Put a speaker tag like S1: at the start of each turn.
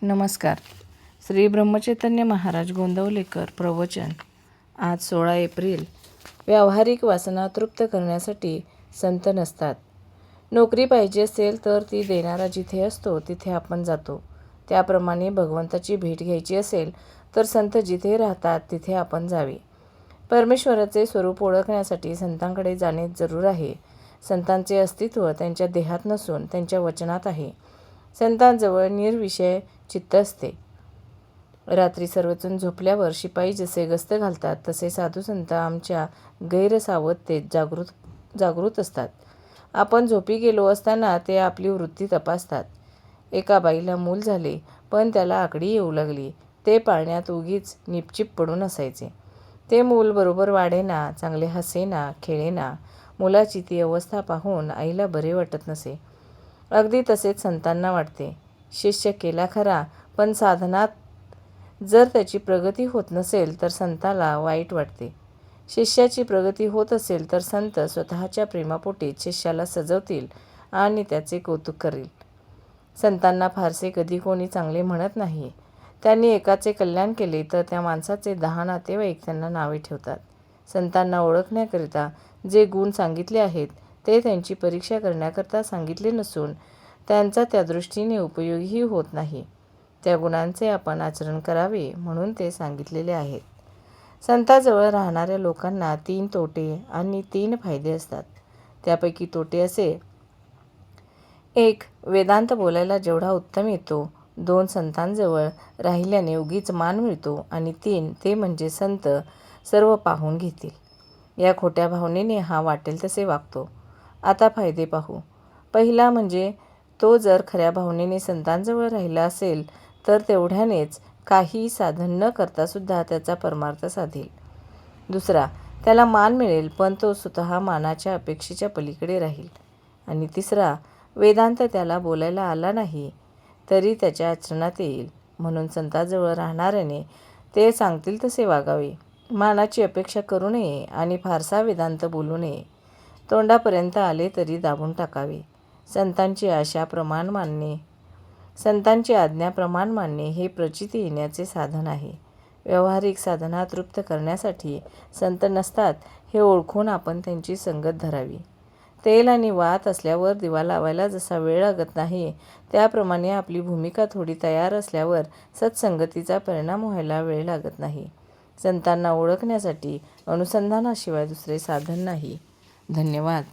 S1: नमस्कार. श्री ब्रह्मचैतन्य महाराज गोंदवलेकर प्रवचन. आज 16 एप्रिल. व्यावहारिक वासना तृप्त करण्यासाठी संत नसतात. नोकरी पाहिजे असेल तर ती देणारा जिथे असतो तिथे आपण जातो. त्याप्रमाणे भगवंताची भेट घ्यायची असेल तर संत जिथे राहतात तिथे आपण जावे. परमेश्वराचे स्वरूप ओळखण्यासाठी संतांकडे जाणे जरूर आहे. संतांचे अस्तित्व त्यांच्या देहात नसून त्यांच्या वचनात आहे. संतांजवळ निर्विषय चित्त असते. रात्री सर्वजण झोपल्यावर शिपाई जसे गस्त घालतात तसे साधू संत आमच्या गैरसावधतेत जागृत असतात. आपण झोपी गेलो असताना ते आपली वृत्ती तपासतात. एका बाईला मूल झाले, पण त्याला आकडी येऊ लागली. ते पाळण्यात उगीच निपचिप पडून असायचे. ते मूल बरोबर वाढेना, चांगले हसेना, खेळेना. मुलाची ती अवस्था पाहून आईला बरे वाटत नसे. अगदी तसेच संतांना वाटते. शिष्य केला खरा, पण साधनात जर त्याची प्रगती होत नसेल तर संताला वाईट वाटते. शिष्याची प्रगती होत असेल तर संत स्वतःच्या प्रेमापोटी शिष्याला सजवतील आणि त्याचे कौतुक करील. संतांना फारसे कधी कोणी चांगले म्हणत नाही. त्यांनी एकाचे कल्याण केले तर त्या माणसाचे 10 नातेवाईक त्यांना नावे ठेवतात. संतांना ओळखण्याकरिता जे गुण सांगितले आहेत ते त्यांची परीक्षा करण्याकरता सांगितले नसून त्यांचा त्या दृष्टीने उपयोगही होत नाही. त्या गुणांचे आपण आचरण करावे म्हणून ते सांगितलेले आहेत. संताजवळ राहणाऱ्या लोकांना 3 तोटे आणि 3 फायदे असतात. त्यापैकी तोटे असे: 1. वेदांत बोलायला जेवढा उत्तम येतो. 2. संतांजवळ राहिल्याने उगीच मान मिळतो. आणि 3. ते म्हणजे संत सर्व पाहून घेतील. या खोट्या भावनेने हा वाटेल तसे वागतो. आता फायदे पाहू. पहिला म्हणजे तो जर खऱ्या भावनेने संतांजवळ राहिला असेल तर तेवढ्यानेच काही साधन न करता सुद्धा त्याचा परमार्थ साधेल. दुसरा, त्याला मान मिळेल, पण तो स्वतः मानाच्या अपेक्षेच्या पलीकडे राहील. आणि तिसरा, वेदांत त्याला बोलायला आला नाही तरी त्याच्या आचरणात येईल. म्हणून संतांजवळ राहणाऱ्याने ते सांगतील तसे वागावे. मानाची अपेक्षा करू नये आणि फारसा वेदांत बोलू नये. तोंडापर्यंत आले तरी दाबून टाकावे. संतांची आज्ञा प्रमाण मानणे हे प्रचिती येण्याचे साधन आहे. व्यावहारिक साधना तृप्त करण्यासाठी संत नसतात हे ओळखून आपण त्यांची संगत धरावी. तेल आणि वात असल्यावर दिवा लावायला जसा वेळ लागत नाही, त्याप्रमाणे आपली भूमिका थोडी तयार असल्यावर सत्संगतीचा परिणाम व्हायला वेळ लागत नाही. संतांना ओळखण्यासाठी अनुसंधानाशिवाय दुसरे साधन नाही. धन्यवाद.